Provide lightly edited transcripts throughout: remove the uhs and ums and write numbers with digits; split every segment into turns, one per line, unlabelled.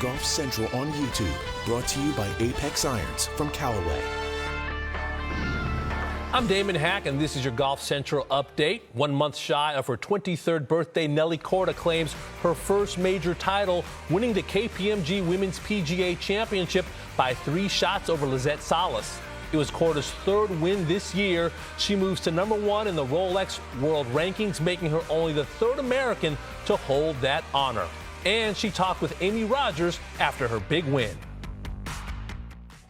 Golf Central on YouTube, brought to you by Apex Irons from Callaway.
I'm Damon Hack, and this is your Golf Central update. 1 month shy of her 23rd birthday, Nelly Korda claims her first major title, winning the KPMG Women's PGA Championship by 3 shots over Lizette Salas. It was Korda's 3rd win this year. She moves to #1 in the Rolex World Rankings, making her only the 3rd American to hold that honor. And she talked with Amy Rogers after her big win.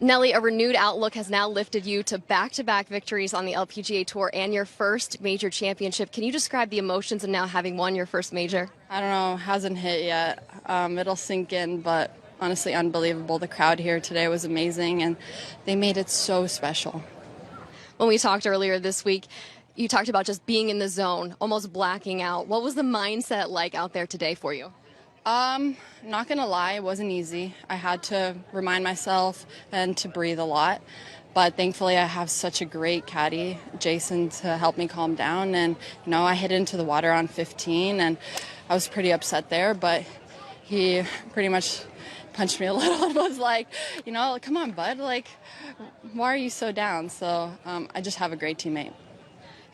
Nelly, a renewed outlook has now lifted you to back-to-back victories on the LPGA Tour and your first major championship. Can you describe the emotions of now having won your first major?
I don't know, hasn't hit yet. It'll sink in, but honestly unbelievable. The crowd here today was amazing, and they made it so special.
When we talked earlier this week, you talked about just being in the zone, almost blacking out. What was the mindset like out there today for you?
Not gonna lie, it wasn't easy. I had to remind myself and to breathe a lot. But thankfully I have such a great caddy, Jason, to help me calm down. And, I hit into the water on 15 and I was pretty upset there, but he pretty much punched me a little and was like, come on, bud, why are you so down? So I just have a great teammate.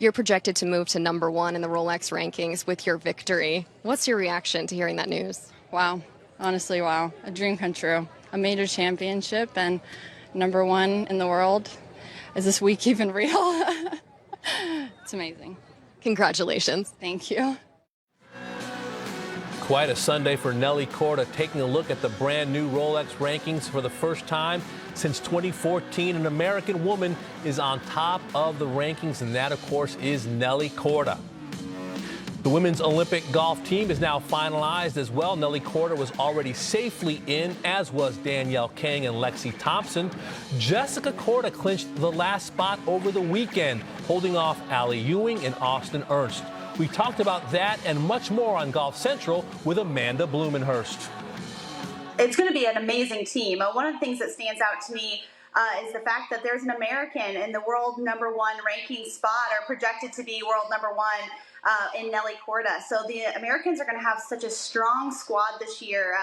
You're projected to move to #1 in the Rolex rankings with your victory. What's your reaction to hearing that news?
Wow. Honestly, wow. A dream come true. A major championship and #1 in the world. Is this week even real? It's amazing.
Congratulations.
Thank you.
Quite a Sunday for Nelly Korda, taking a look at the brand new Rolex rankings for the first time since 2014. An American woman is on top of the rankings, and that, of course, is Nelly Korda. The women's Olympic golf team is now finalized as well. Nelly Korda was already safely in, as was Danielle Kang and Lexi Thompson. Jessica Korda clinched the last spot over the weekend, holding off Allie Ewing and Austin Ernst. We talked about that and much more on Golf Central with Amanda Blumenhurst.
It's going to be an amazing team. One of the things that stands out to me is the fact that there's an American in the world #1 ranking spot, or projected to be world #1 in Nelly Korda. So the Americans are going to have such a strong squad this year.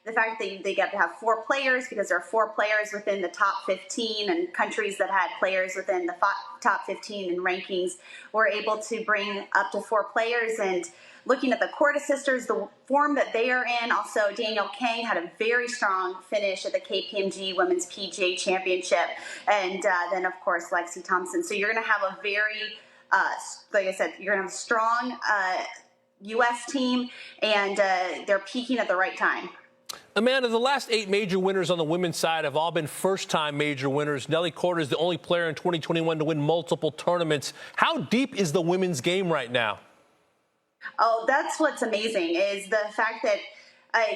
The fact that they get to have 4 players, because there are 4 players within the top 15, and countries that had players within the top 15 in rankings were able to bring up to 4 players. And looking at the Korda sisters, the form that they are in, also Danielle Kang had a very strong finish at the KPMG Women's PGA Championship, and then of course Lexi Thompson. So you're going to have a very, like I said, you're going to have a strong U.S. team, and they're peaking at the right time.
Amanda, the last 8 major winners on the women's side have all been first-time major winners. Nelly Korda is the only player in 2021 to win multiple tournaments. How deep is the women's game right now?
Oh, that's what's amazing, is the fact that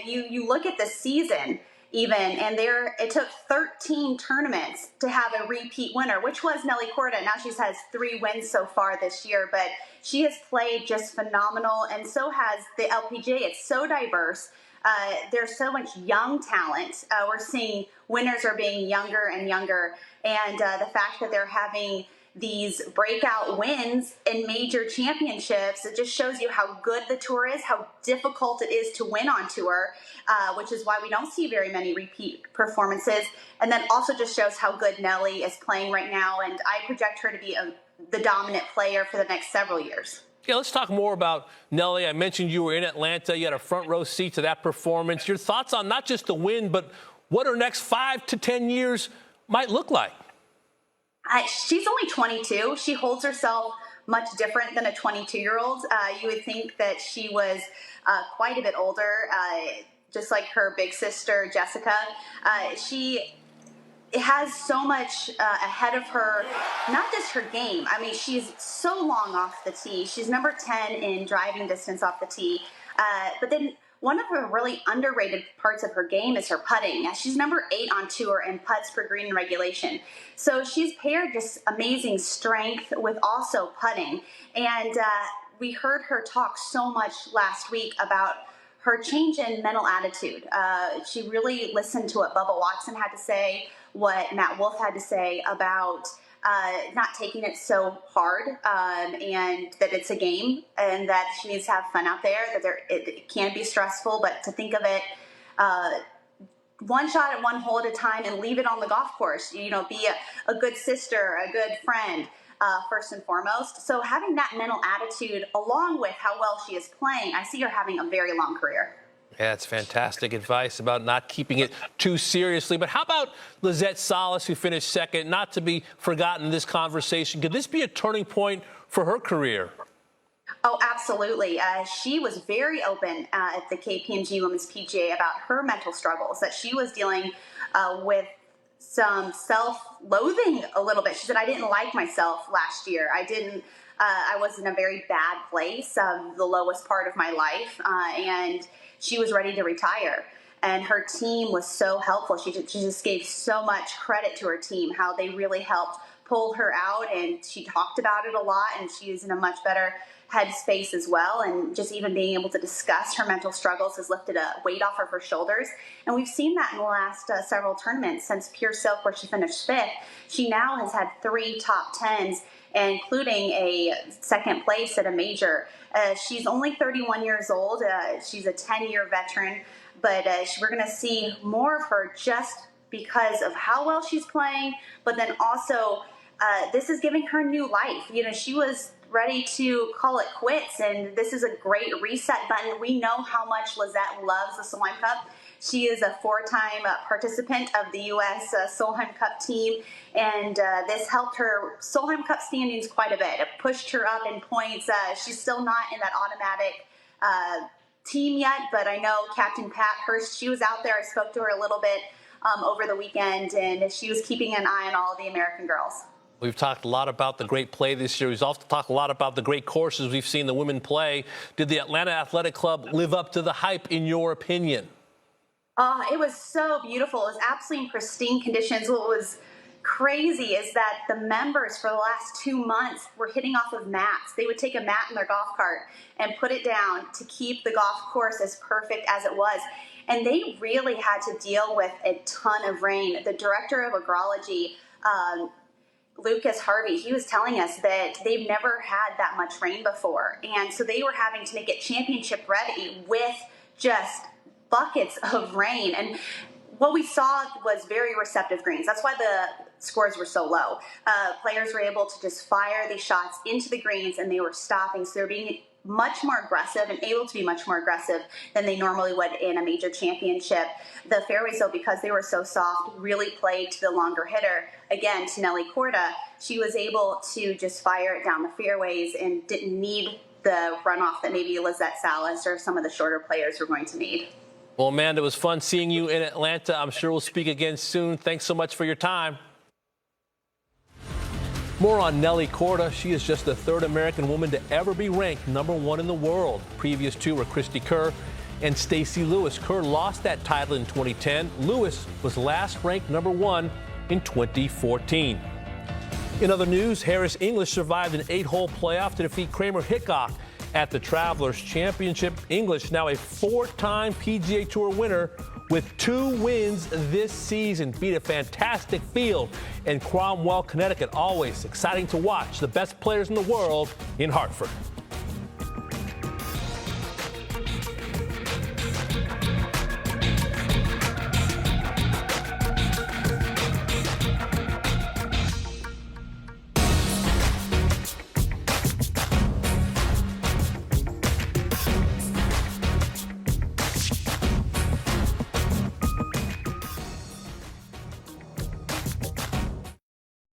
you look at the season even, and it took 13 tournaments to have a repeat winner, which was Nelly Korda. Now she has 3 wins so far this year, but she has played just phenomenal, and so has the LPGA. It's so diverse. There's so much young talent. We're seeing winners are being younger and younger, and the fact that they're having these breakout wins in major championships, it just shows you how good the tour is, how difficult it is to win on tour, which is why we don't see very many repeat performances. And then also just shows how good Nelly is playing right now, and I project her to be the dominant player for the next several years.
Yeah, let's talk more about Nelly. I mentioned you were in Atlanta. You had a front row seat to that performance. Your thoughts on not just the win, but what her next 5 to 10 years might look like?
She's only 22. She holds herself much different than a 22-year-old. You would think that she was quite a bit older, just like her big sister, Jessica. She has so much ahead of her, not just her game. I mean, she's so long off the tee. She's number 10 in driving distance off the tee. But then one of her really underrated parts of her game is her putting. She's number 8 on tour in putts per green regulation. So she's paired just amazing strength with also putting. And we heard her talk so much last week about her change in mental attitude. She really listened to what Bubba Watson had to say, what Matt Wolff had to say about not taking it so hard, and that it's a game, and that she needs to have fun out there, that it can be stressful, but to think of it one shot at one hole at a time and leave it on the golf course. You know, be a good sister, a good friend, first and foremost. So having that mental attitude along with how well she is playing, I see her having a very long career.
Yeah, it's fantastic advice about not keeping it too seriously. But how about Lizette Salas, who finished second, not to be forgotten in this conversation? Could this be a turning point for her career?
Oh, absolutely. She was very open at the KPMG Women's PGA about her mental struggles, that she was dealing with some self-loathing a little bit. She said, I didn't like myself last year. I was in a very bad place, the lowest part of my life, and she was ready to retire. And her team was so helpful. She just gave so much credit to her team, how they really helped pull her out, and she talked about it a lot, and she is in a much better headspace as well, and just even being able to discuss her mental struggles has lifted a weight off of her shoulders. And we've seen that in the last several tournaments. Since Pure Silk, where she finished 5th, she now has had 3 top 10s, including a second place at a major. She's only 31 years old. She's a 10-year veteran, but we're going to see more of her just because of how well she's playing, but then also this is giving her new life. You know, she was ready to call it quits, and this is a great reset button. We know how much Lizette loves the Solheim Cup. She is a 4-time participant of the U.S. Solheim Cup team, and this helped her Solheim Cup standings quite a bit. It pushed her up in points. She's still not in that automatic team yet, but I know Captain Pat Hurst, she was out there. I spoke to her a little bit over the weekend, and she was keeping an eye on all of the American girls.
We've talked a lot about the great play this year. We've also talked a lot about the great courses we've seen the women play. Did the Atlanta Athletic Club live up to the hype, in your opinion?
It was so beautiful. It was absolutely in pristine conditions. What was crazy is that the members for the last 2 months were hitting off of mats. They would take a mat in their golf cart and put it down to keep the golf course as perfect as it was. And they really had to deal with a ton of rain. The director of agrology, Lucas Harvey, he was telling us that they've never had that much rain before. And so they were having to make it championship ready with just buckets of rain. And what we saw was very receptive greens. That's why the scores were so low. Players were able to just fire these shots into the greens, and they were stopping. So they're being much more aggressive and able to be much more aggressive than they normally would in a major championship. The fairways, though, because they were so soft, really played to the longer hitter. Again, to Nelly Korda, she was able to just fire it down the fairways and didn't need the runoff that maybe Lizette Salas or some of the shorter players were going to need.
Well, Amanda, it was fun seeing you in Atlanta. I'm sure we'll speak again soon. Thanks so much for your time. More on Nelly Korda. She is just the 3rd American woman to ever be ranked #1 in the world. Previous 2 were Christy Kerr and Stacey Lewis. Kerr lost that title in 2010. Lewis was last ranked #1 in 2014. In other news, Harris English survived an 8-hole playoff to defeat Kramer Hickok at the Travelers Championship. English, now a 4-time PGA Tour winner with 2 wins this season, beat a fantastic field in Cromwell, Connecticut. Always exciting to watch the best players in the world in Hartford.